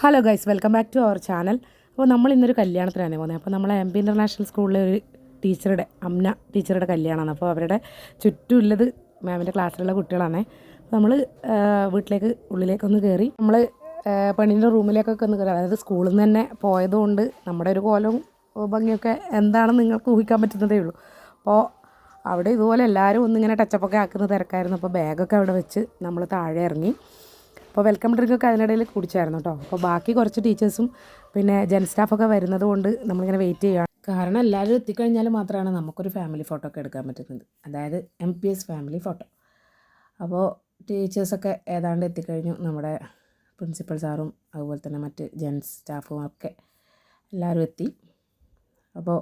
Hello guys, welcome back to our channel. അപ്പോൾ നമ്മൾ ഇന്നൊരു കല്യാണത്തിനാണ് പോകുന്നത്. അപ്പോൾ നമ്മളെ എം പി ഇൻ്റർനാഷണൽ സ്കൂളിലെ ഒരു ടീച്ചറുടെ അമ്ന ടീച്ചറുടെ കല്യാണമാണ്. അപ്പോൾ അവരുടെ ചുറ്റുമുള്ളത് മാമിൻ്റെ ക്ലാസ്സിലുള്ള കുട്ടികളാണ്. അപ്പോൾ നമ്മൾ വീട്ടിലേക്ക് ഉള്ളിലേക്കൊന്ന് കയറി നമ്മൾ പെണ്ണിൻ്റെ റൂമിലേക്കൊക്കെ ഒന്ന് കയറി. അതായത് സ്കൂളിൽ നിന്ന് തന്നെ പോയതുകൊണ്ട് നമ്മുടെ ഒരു കോലവും ഭംഗിയൊക്കെ എന്താണെന്ന് നിങ്ങൾക്ക് ഊഹിക്കാൻ പറ്റുന്നതേ ഉള്ളൂ. അപ്പോൾ അവിടെ ഇതുപോലെ എല്ലാവരും ഒന്നിങ്ങനെ ടച്ചപ്പൊക്കെ ആക്കുന്ന തിരക്കായിരുന്നു. അപ്പോൾ ബാഗൊക്കെ അവിടെ വെച്ച് നമ്മൾ താഴെ ഇറങ്ങി. അപ്പോൾ വെൽക്കം ഡ്രിങ്കൊക്കെ അതിനിടയിൽ കുടിച്ചായിരുന്നു കേട്ടോ. അപ്പോൾ ബാക്കി കുറച്ച് ടീച്ചേഴ്സും പിന്നെ ജെൻ സ്റ്റാഫൊക്കെ വരുന്നത് കൊണ്ട് നമ്മളിങ്ങനെ വെയിറ്റ് ചെയ്യുക. കാരണം എല്ലാവരും എത്തിക്കഴിഞ്ഞാൽ മാത്രമാണ് നമുക്കൊരു ഫാമിലി ഫോട്ടോ ഒക്കെ എടുക്കാൻ പറ്റുന്നത്, അതായത് MPS ഫാമിലി ഫോട്ടോ. അപ്പോൾ ടീച്ചേഴ്സൊക്കെ ഏതാണ്ട് എത്തിക്കഴിഞ്ഞു. നമ്മുടെ പ്രിൻസിപ്പൽ സാറും അതുപോലെ തന്നെ മറ്റ് ജെൻ സ്റ്റാഫും ഒക്കെ എല്ലാവരും എത്തി. അപ്പോൾ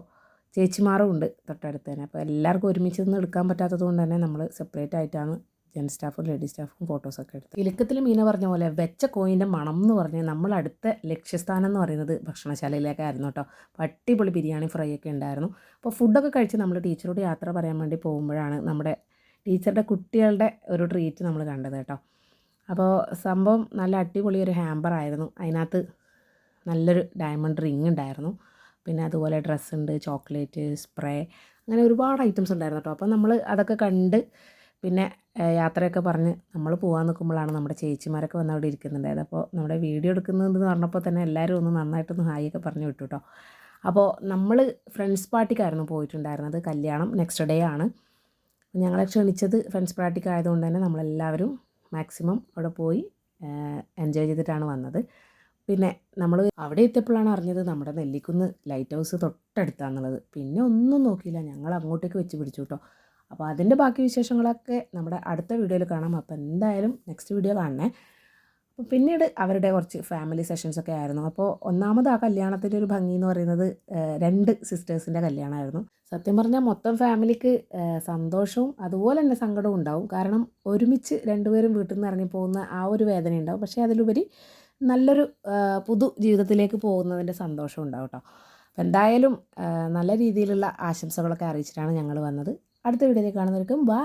ചേച്ചിമാരും ഉണ്ട് തൊട്ടടുത്ത് തന്നെ. അപ്പോൾ എല്ലാവർക്കും ഒരുമിച്ച് നിന്ന് എടുക്കാൻ പറ്റാത്തത് കൊണ്ട് തന്നെ നമ്മൾ സെപ്പറേറ്റ് ആയിട്ടാണ് ജെൻ സ്റ്റാഫും ലേഡി സ്റ്റാഫും ഫോട്ടോസൊക്കെ എടുത്ത്. കിലുക്കത്തിൽ മീന പറഞ്ഞ പോലെ വെച്ച കോയിൻ്റെ മണം എന്ന് പറഞ്ഞാൽ നമ്മൾ അടുത്ത ലക്ഷ്യസ്ഥാനം എന്ന് പറയുന്നത് ഭക്ഷണശാലയിലേക്കായിരുന്നു കേട്ടോ. അടിപൊളി ബിരിയാണി ഫ്രൈ ഒക്കെ ഉണ്ടായിരുന്നു. അപ്പോൾ ഫുഡൊക്കെ കഴിച്ച് നമ്മൾ ടീച്ചറോട് യാത്ര പറയാൻ വേണ്ടി പോകുമ്പോഴാണ് നമ്മുടെ ടീച്ചറുടെ കുട്ടികളുടെ ഒരു ട്രീറ്റ് നമ്മൾ കണ്ടത് കേട്ടോ. അപ്പോൾ സംഭവം നല്ല അടിപൊളി ഒരു ഹാമ്പർ ആയിരുന്നു. അതിനകത്ത് നല്ലൊരു ഡയമണ്ട് റിങ് ഉണ്ടായിരുന്നു. പിന്നെ അതുപോലെ ഡ്രസ്സുണ്ട്, ചോക്ലേറ്റ്, സ്പ്രേ, അങ്ങനെ ഒരുപാട് ഐറ്റംസ് ഉണ്ടായിരുന്നു കേട്ടോ. അപ്പോൾ നമ്മൾ അതൊക്കെ കണ്ട് പിന്നെ യാത്രയൊക്കെ പറഞ്ഞ് നമ്മൾ പോകാൻ നിൽക്കുമ്പോഴാണ് നമ്മുടെ ചേച്ചിമാരൊക്കെ വന്ന് അവിടെ ഇരിക്കുന്നുണ്ടായത്. അപ്പോൾ നമ്മുടെ വീഡിയോ എടുക്കുന്നുണ്ടെന്ന് പറഞ്ഞപ്പോൾ തന്നെ എല്ലാവരും ഒന്ന് നന്നായിട്ടൊന്ന് ഹായ് ഒക്കെ പറഞ്ഞു വിട്ടു കേട്ടോ. അപ്പോൾ നമ്മൾ ഫ്രണ്ട്സ് പാർട്ടിക്കായിരുന്നു പോയിട്ടുണ്ടായിരുന്നത്. കല്യാണം നെക്സ്റ്റ് ഡേ ആണ്. ഞങ്ങളെ ക്ഷണിച്ചത് ഫ്രണ്ട്സ് പാർട്ടിക്ക് ആയതുകൊണ്ട് തന്നെ നമ്മളെല്ലാവരും മാക്സിമം അവിടെ പോയി എൻജോയ് ചെയ്തിട്ടാണ് വന്നത്. പിന്നെ നമ്മൾ അവിടെ എത്തിയപ്പോഴാണ് അറിഞ്ഞത് നമ്മുടെ നെല്ലിക്കുന്ന് ലൈറ്റ് ഹൗസ് തൊട്ടടുത്താണെന്നുള്ളത്. പിന്നെ ഒന്നും നോക്കിയില്ല, ഞങ്ങൾ അങ്ങോട്ടേക്ക് വെച്ച് പിടിച്ചു കേട്ടോ. അപ്പോൾ അതിൻ്റെ ബാക്കി വിശേഷങ്ങളൊക്കെ നമ്മുടെ അടുത്ത വീഡിയോയിൽ കാണാം. അപ്പോൾ എന്തായാലും നെക്സ്റ്റ് വീഡിയോ കാണണേ. അപ്പോൾ പിന്നീട് അവരുടെ കുറച്ച് ഫാമിലി സെഷൻസൊക്കെ ആയിരുന്നു. അപ്പോൾ ഒന്നാമത് ആ കല്യാണത്തിൻ്റെ ഒരു ഭംഗി എന്ന് പറയുന്നത് 2 സിസ്റ്റേഴ്സിൻ്റെ കല്യാണമായിരുന്നു. സത്യം പറഞ്ഞാൽ മൊത്തം ഫാമിലിക്ക് സന്തോഷവും അതുപോലെ തന്നെ സങ്കടവും ഉണ്ടാവും. കാരണം ഒരുമിച്ച് രണ്ടുപേരും വീട്ടിൽ നിന്ന് ഇറങ്ങിപ്പോകുന്ന ആ ഒരു വേദന ഉണ്ടാവും. പക്ഷേ അതിലുപരി നല്ലൊരു പുതു ജീവിതത്തിലേക്ക് പോകുന്നതിൻ്റെ സന്തോഷം ഉണ്ടാവും കേട്ടോ. അപ്പോൾ എന്തായാലും നല്ല രീതിയിലുള്ള ആശംസകളൊക്കെ അറിയിച്ചിട്ടാണ് ഞങ്ങൾ വന്നത്. അടുത്ത വീഡിയോയിൽ കാണുന്നവർക്കും ബൈ.